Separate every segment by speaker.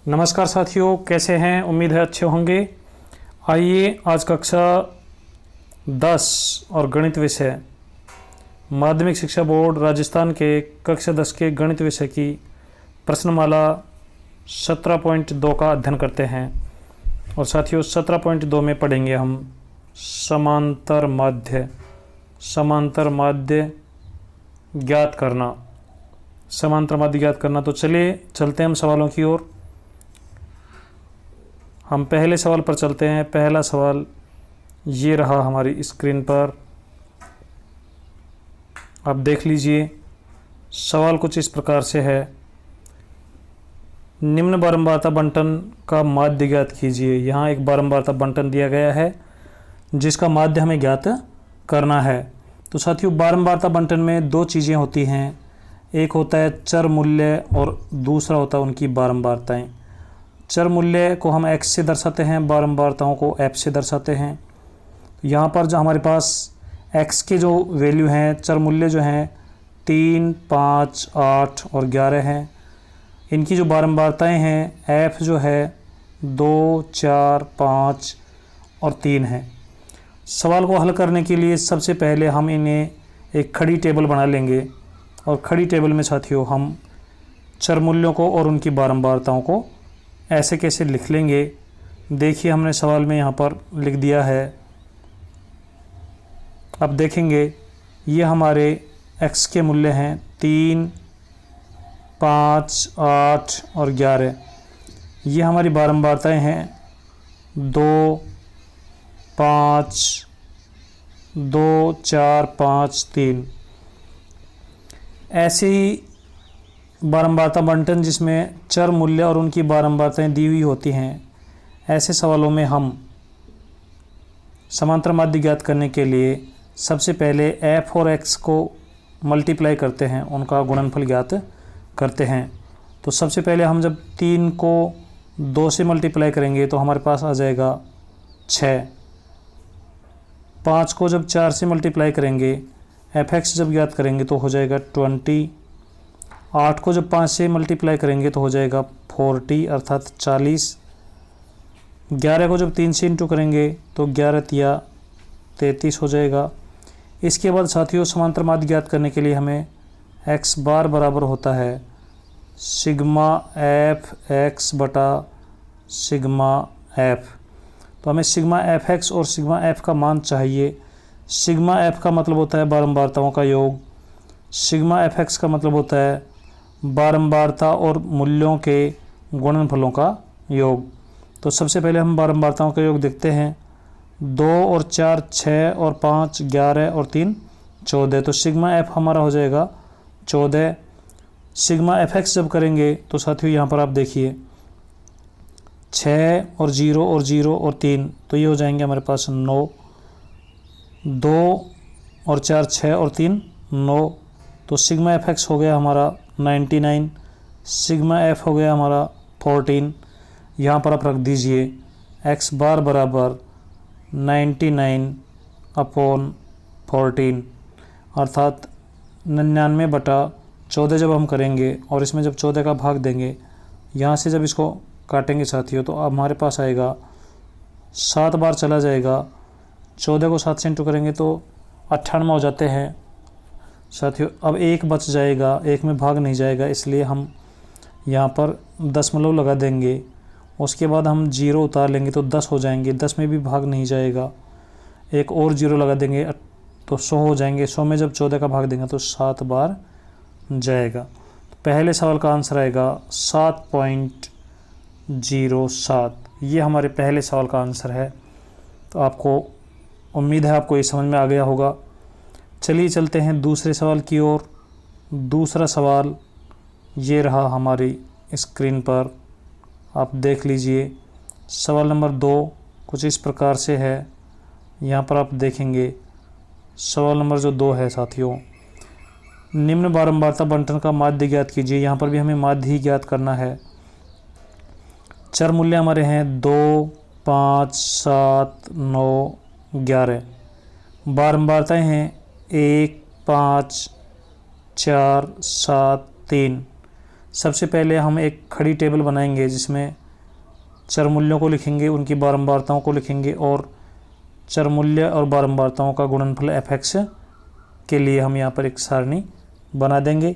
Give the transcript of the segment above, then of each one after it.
Speaker 1: नमस्कार साथियों, कैसे हैं? उम्मीद है अच्छे होंगे। आइए आज कक्षा 10 और गणित विषय माध्यमिक शिक्षा बोर्ड राजस्थान के कक्षा 10 के गणित विषय की प्रश्नमाला 17.2 का अध्ययन करते हैं। और साथियों 17.2 में पढ़ेंगे हम समांतर माध्य ज्ञात करना। समांतर माध्य ज्ञात करना। तो चलिए चलते हैं हम सवालों की ओर। हम पहले सवाल पर चलते हैं। पहला सवाल ये रहा हमारी स्क्रीन पर, आप देख लीजिए। सवाल कुछ इस प्रकार से है, निम्न बारंबारता बंटन का माध्य ज्ञात कीजिए। यहाँ एक बारंबारता बंटन दिया गया है जिसका माध्य हमें ज्ञात करना है। तो साथियों बारंबारता बंटन में दो चीज़ें होती हैं, एक होता है चर मूल्य और दूसरा होता है उनकी बारंबारताएं। चर मूल्य को हम x से दर्शाते हैं, बारंबारताओं को f से दर्शाते हैं। यहाँ पर जो हमारे पास x के जो वैल्यू हैं, चर मूल्य जो हैं 3, 5, 8 और 11 हैं। इनकी जो बारंबारताएं हैं f जो है 2, 4, 5 और 3 है। सवाल को हल करने के लिए सबसे पहले हम इन्हें एक खड़ी टेबल बना लेंगे और खड़ी टेबल में साथियों हम चर मूल्यों को और उनकी बारंबारताओं को ऐसे कैसे लिख लेंगे। देखिए हमने सवाल में यहाँ पर लिख दिया है। अब देखेंगे ये हमारे x के मूल्य हैं 3, 5, 8 और 11। ये हमारी बारंबारताएं हैं 2, 5, 2, 4, 5, 3। ऐसे ही बारंबारता बंटन जिसमें चर मूल्य और उनकी बारंबारताएं दी हुई होती हैं, ऐसे सवालों में हम समांतर माध्य ज्ञात करने के लिए सबसे पहले f और x को मल्टीप्लाई करते हैं, उनका गुणनफल ज्ञात करते हैं। तो सबसे पहले हम जब 3 को 2 से मल्टीप्लाई करेंगे तो हमारे पास आ जाएगा 6। 5 को जब 4 से मल्टीप्लाई करेंगे, fx जब ज्ञात करेंगे तो हो जाएगा 20। 8 को जब 5 से मल्टीप्लाई करेंगे तो हो जाएगा 40 अर्थात 40। 11 को जब 3 से इंटू करेंगे तो 11 तिया 33 हो जाएगा। इसके बाद साथियों समांतर माध्य ज्ञात करने के लिए हमें x बार बराबर होता है सिग्मा एफ एक्स बटा सिग्मा एफ। तो हमें सिग्मा एफ एक्स और सिग्मा एफ का मान चाहिए। सिग्मा एफ का मतलब होता है बारंबारताओं का योग, सिग्मा एफ एक्स का मतलब होता है बारंबारता और मूल्यों के गुणनफलों का योग। तो सबसे पहले हम बारंबारताओं का योग देखते हैं। 2 और 4 6 और 5 11 और 3 14। तो सिग्मा एफ हमारा हो जाएगा 14। सिग्मा एफ एक्स जब करेंगे तो साथियों यहाँ पर आप देखिए 6 और 0 और 0 और 3, तो ये हो जाएंगे हमारे पास 9। 2 और 4 6 और 3 9। तो सिग्मा एफ एक्स हो गया हमारा 99। सिग्मा एफ हो गया हमारा 14। यहाँ पर आप रख दीजिए x बार बराबर 99/14 अर्थात 99/14 जब हम करेंगे और इसमें जब 14 का भाग देंगे, यहाँ से जब इसको काटेंगे साथियों तो अब हमारे पास आएगा 7 बार चला जाएगा। 14 को 7 से इंटू करेंगे तो 98 हो जाते हैं साथियों। अब एक बच जाएगा, एक में भाग नहीं जाएगा, इसलिए हम यहाँ पर दशमलव लगा देंगे। उसके बाद हम 0 उतार लेंगे तो 10 हो जाएंगे, 10 में भी भाग नहीं जाएगा। एक और 0 लगा देंगे तो 100 हो जाएंगे। 100 में जब 14 का भाग देंगे तो 7 बार जाएगा। तो पहले सवाल का आंसर आएगा 7.07। ये हमारे पहले सवाल का आंसर है। तो आपको उम्मीद है आपको ये समझ में आ गया होगा। चलिए चलते हैं दूसरे सवाल की ओर। दूसरा सवाल ये रहा हमारी स्क्रीन पर, आप देख लीजिए। सवाल नंबर 2 कुछ इस प्रकार से है। यहाँ पर आप देखेंगे सवाल नंबर जो 2 है साथियों, निम्न बारंबारता बंटन का माध्य ज्ञात कीजिए। यहाँ पर भी हमें माध्य ही ज्ञात करना है। चर मूल्य हमारे हैं 2, 5, 7, 9, 11। बारंबारताएं हैं 1, 5, 4, 7, 3। सबसे पहले हम एक खड़ी टेबल बनाएंगे जिसमें चर मूल्यों को लिखेंगे, उनकी बारंबारताओं को लिखेंगे और चर मूल्य और बारंबारताओं का गुणनफल f(x) के लिए हम यहाँ पर एक सारणी बना देंगे।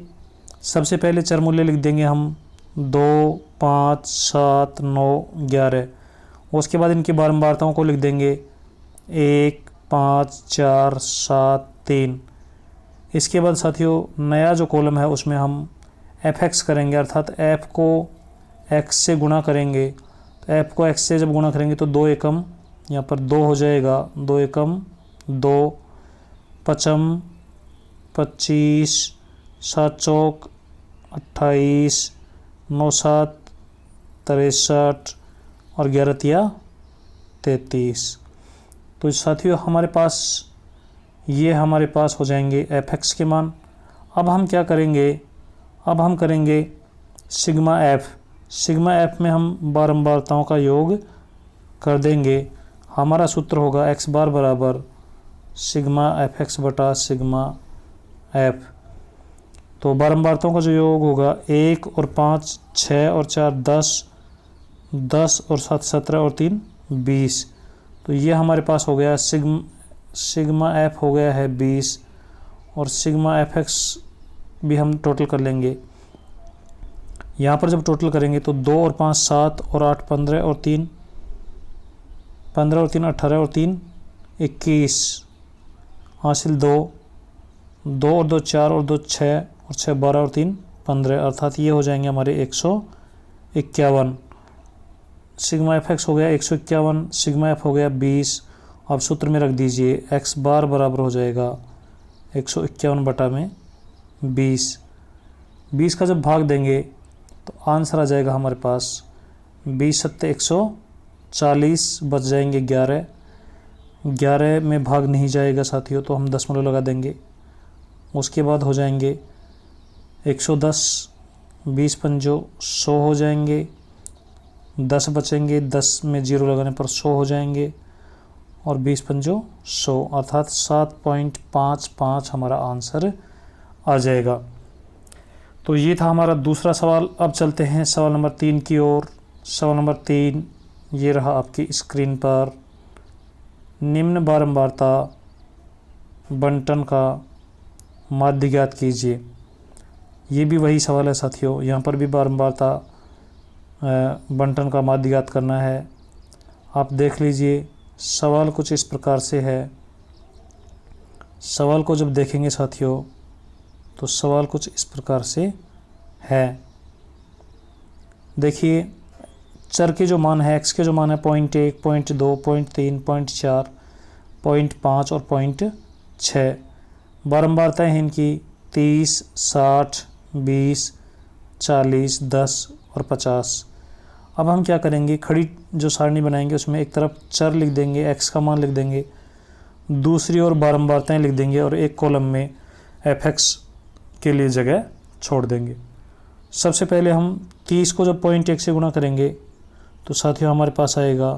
Speaker 1: सबसे पहले चर मूल्य लिख देंगे हम 2, 5, 7, 9, 11। उसके बाद इनकी बारंबारताओं को लिख देंगे 1, 5, 4, 7, 3। इसके बाद साथियों नया जो कॉलम है उसमें हम f(x) करेंगे, अर्थात f को x से गुणा करेंगे। तो f को x से जब गुणा करेंगे तो 2 एकम यहाँ पर 2 हो जाएगा, 2 एकम 2, 5, 25, 7 चौक 28, 9 7 63 और 11 तिया 33। तो साथियों हमारे पास हो जाएंगे f(x) के मान। अब हम क्या करेंगे, अब हम करेंगे सिग्मा f में हम बारंबारताओं का योग कर देंगे। हमारा सूत्र होगा x बार बराबर सिग्मा f(x) बटा सिग्मा f। तो बारंबारताओं का जो योग होगा 1 और 5 6 और 4 10, 10 और 7 17 और 3 20। तो ये हमारे पास हो गया सिग्मा f हो गया है 20 और सिग्मा f(x) भी हम टोटल कर लेंगे। यहाँ पर जब टोटल करेंगे तो 2 और 5 7 और 8 15 और 3 18 और 3 21 हासिल 2 और 2 4 और 2 6 और 6 12 और 3 15, अर्थात ये हो जाएंगे हमारे 151। सिग्मा f(x) हो गया 151, सिग्मा f हो गया 20। अब सूत्र में रख दीजिए x बार बराबर हो जाएगा 151 बटा में 20 का जब भाग देंगे तो आंसर आ जाएगा हमारे पास 20 सत्ते 140, बच जाएंगे 11 में भाग नहीं जाएगा साथियों, तो हम दशमलव लगा देंगे। उसके बाद हो जाएंगे 110, 20 पंजो 100 हो जाएंगे, 10 बचेंगे, 10 में 0 लगाने पर 100 हो जाएंगे और 20 पंजो 100, अर्थात 7.55 हमारा आंसर आ जाएगा। तो ये था हमारा दूसरा सवाल। अब चलते हैं सवाल नंबर 3 की ओर। सवाल नंबर 3 ये रहा आपकी स्क्रीन पर। निम्न बारंबारता बंटन का माध्य ज्ञात कीजिए। ये भी वही सवाल है साथियों, यहाँ पर भी बारंबारता बंटन का माध्य ज्ञात करना है। आप देख लीजिए सवाल कुछ इस प्रकार से है। सवाल को जब देखेंगे साथियों तो सवाल कुछ इस प्रकार से है। देखिए चर के जो मान है, x के जो मान है 0.1, 0.2, 0.3, 0.4, 0.5 और 0.6। बारंबारताएँ हैं इनकी 30, 60, 20, 40, 10 और 50। अब हम क्या करेंगे, खड़ी जो सारणी बनाएंगे उसमें एक तरफ चर लिख देंगे, x का मान लिख देंगे, दूसरी ओर बारंबारताएँ लिख देंगे और एक कॉलम में f(x) के लिए जगह छोड़ देंगे। सबसे पहले हम 30 को जब 0.1 से गुणा करेंगे तो साथियों हमारे पास आएगा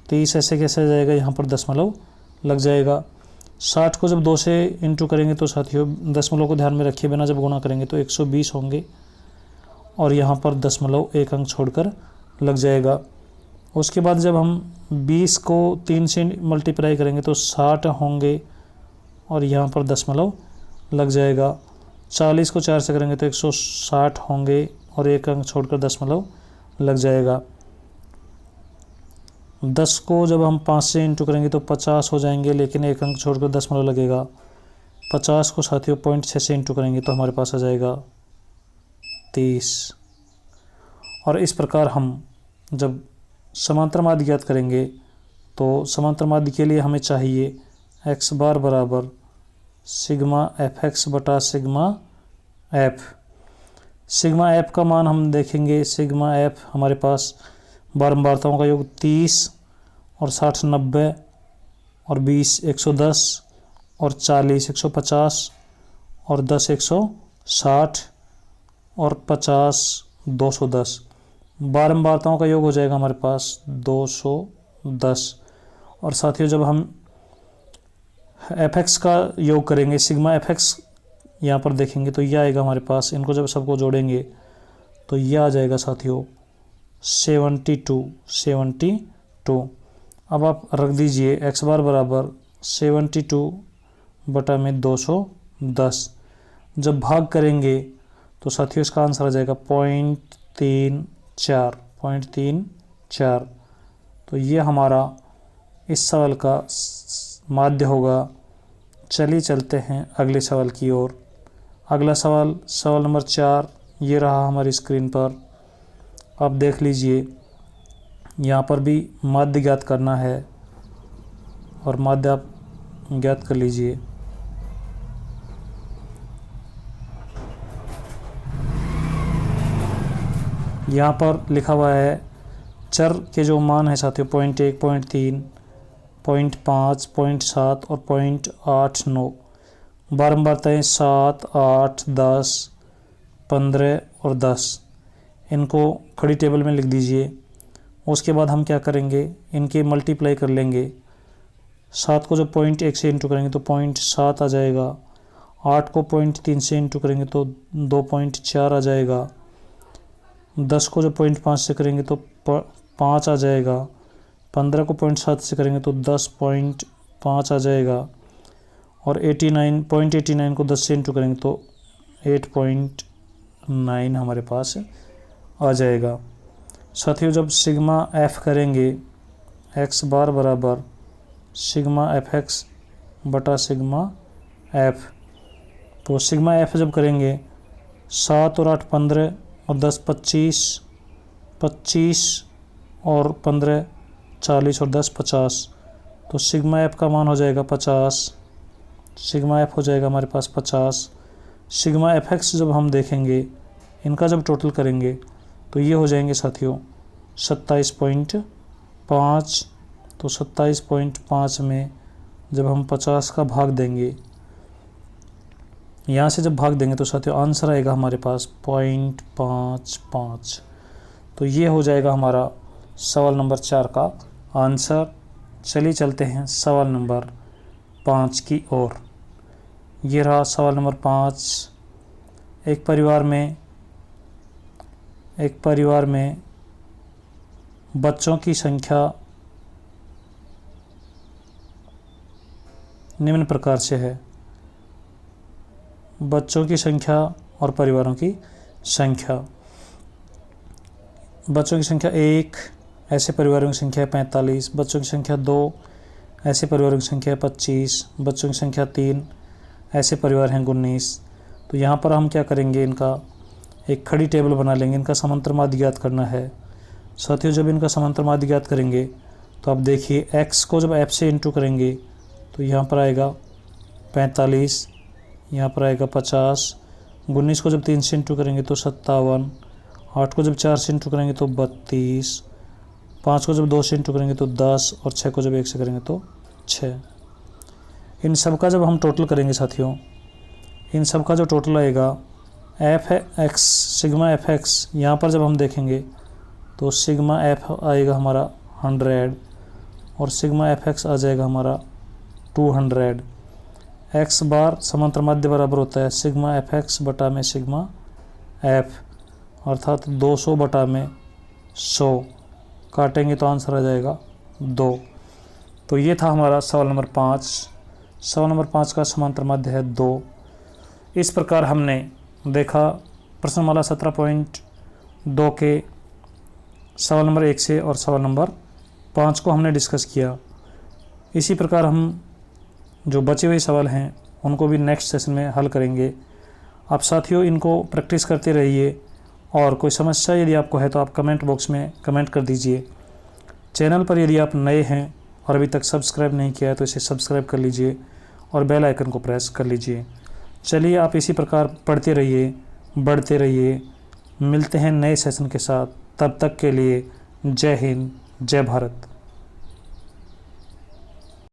Speaker 1: 30, ऐसे कैसे आ जाएगा, यहाँ पर दशमलव लग जाएगा। 60 को जब 2 से इंटू करेंगे तो साथियों दशमलव को ध्यान में रखिए, बिना जब गुणा करेंगे तो 120 होंगे और यहाँ पर दशमलव एक अंक छोड़कर लग जाएगा। उसके बाद जब हम 20 को 3 से मल्टीप्लाई करेंगे तो 60 होंगे और यहाँ पर दशमलव लग जाएगा। 40 को 4 से करेंगे तो 160 होंगे और एक अंक छोड़कर दशमलव लग जाएगा। 10 को जब हम 5 से इंटू करेंगे तो 50 हो जाएंगे, लेकिन एक अंक छोड़कर दशमलव लगेगा। 50 को साथियों 0.6 से इंटू करेंगे तो हमारे पास आ जाएगा 30। और इस प्रकार हम जब समांतर माध्य ज्ञात करेंगे तो समांतर माध्य के लिए हमें चाहिए x बार बराबर सिग्मा f(x) बटा सिग्मा f। सिग्मा f का मान हम देखेंगे, सिग्मा f हमारे पास बारंबारताओं का योग 30 और 60 90 और 20 110 और 40 150 और 10 160 और 50 210। बारंबारताओं का योग हो जाएगा हमारे पास 210। और साथियों जब हम f(x) का योग करेंगे, सिग्मा f(x) यहाँ पर देखेंगे तो ये आएगा हमारे पास। इनको जब सबको जोड़ेंगे तो ये आ जाएगा साथियों 72। अब आप रख दीजिए x बार बराबर 72 बटा में 210। जब भाग करेंगे तो साथियों इसका आंसर आ जाएगा 0.34। तो ये हमारा इस सवाल का माध्य होगा। चलिए चलते हैं अगले सवाल की ओर। अगला सवाल नंबर 4 ये रहा हमारी स्क्रीन पर। आप देख लीजिए, यहाँ पर भी माध्य ज्ञात करना है और माध्य आप ज्ञात कर लीजिए। यहाँ पर लिखा हुआ है चर के जो मान है साथियों 0.1, 0.3, 0.5, 0.7 और 0.89 बारंबार तय 7, 8, 10, 15 और 10। इनको खड़ी टेबल में लिख दीजिए। उसके बाद हम क्या करेंगे, इनके मल्टीप्लाई कर लेंगे। 7 को जब 0.1 से इंटू करेंगे तो 0.7 आ जाएगा। 8 को 0.3 से इंटू करेंगे तो 2.4 आ जाएगा। 10 को जब 0.5 से करेंगे तो 5 आ जाएगा। 15 को 0.7 से करेंगे तो 10.5 आ जाएगा। और 0.89 को 10 से इंटू करेंगे तो 8.9 हमारे पास आ जाएगा। साथियों जब सिग्मा एफ करेंगे x बार बराबर सिग्मा एफ एक्स बटा सिग्मा एफ, तो सिग्मा एफ जब करेंगे 7 और 8 15 और 10 25, 25 और 15 40 और 10 50। तो सिग्मा एफ का मान हो जाएगा 50। सिग्मा एफ हो जाएगा हमारे पास 50। सिग्मा एफ एक्स जब हम देखेंगे, इनका जब टोटल करेंगे तो ये हो जाएंगे साथियों 27.5। तो 27.5 में जब हम 50 का भाग देंगे, यहाँ से जब भाग देंगे तो साथियों आंसर आएगा हमारे पास 0.55। तो ये हो जाएगा हमारा सवाल नंबर 4 का आंसर। चलिए चलते हैं सवाल नंबर 5 की ओर। ये रहा सवाल नंबर 5। एक परिवार में बच्चों की संख्या निम्न प्रकार से है। बच्चों की संख्या और परिवारों की संख्या। बच्चों की संख्या 1, ऐसे परिवारों की संख्या है 45। बच्चों की संख्या 2, ऐसे परिवारों की संख्या है 25। बच्चों की संख्या 3, ऐसे परिवार हैं 19। तो यहाँ पर हम क्या करेंगे, इनका एक खड़ी टेबल बना लेंगे। इनका समांतर माध्य ज्ञात करना है। साथियों जब इनका समांतर माध्य ज्ञात करेंगे तो आप देखिए x को जब f से इंटू करेंगे तो यहाँ पर आएगा 45, यहाँ पर आएगा 50। 19 को जब 3 से इंटू करेंगे तो 57। 8 को जब 4 से इंटू करेंगे तो 32। 5 को जब 2 से इंटू करेंगे तो 10 और 6 को जब 1 से करेंगे तो 6। इन सब का जब हम टोटल करेंगे साथियों, इन सब का जो टोटल आएगा F x sigma F x, यहाँ पर जब हम देखेंगे तो सिग्मा एफ आएगा हमारा 100 और सिग्मा एफ एक्स आ जाएगा हमारा 200। एक्स बार समांतर माध्य बराबर होता है सिग्मा एफ एक्स बटा में सिग्मा एफ, अर्थात 200 बटा में 100। काटेंगे तो आंसर आ जाएगा 2। तो ये था हमारा सवाल नंबर 5। सवाल नंबर 5 का समांतर माध्य है 2। इस प्रकार हमने देखा प्रश्नमाला 17.2 के सवाल नंबर 1 से और सवाल नंबर 5 को हमने डिस्कस किया। इसी प्रकार हम जो बचे हुए सवाल हैं उनको भी नेक्स्ट सेशन में हल करेंगे। आप साथियों इनको प्रैक्टिस करते रहिए और कोई समस्या यदि आपको है तो आप कमेंट बॉक्स में कमेंट कर दीजिए। चैनल पर यदि आप नए हैं और अभी तक सब्सक्राइब नहीं किया है तो इसे सब्सक्राइब कर लीजिए और बेल आइकन को प्रेस कर लीजिए। चलिए आप इसी प्रकार पढ़ते रहिए, बढ़ते रहिए। मिलते हैं नए सेशन के साथ। तब तक के लिए जय हिंद, जय भारत।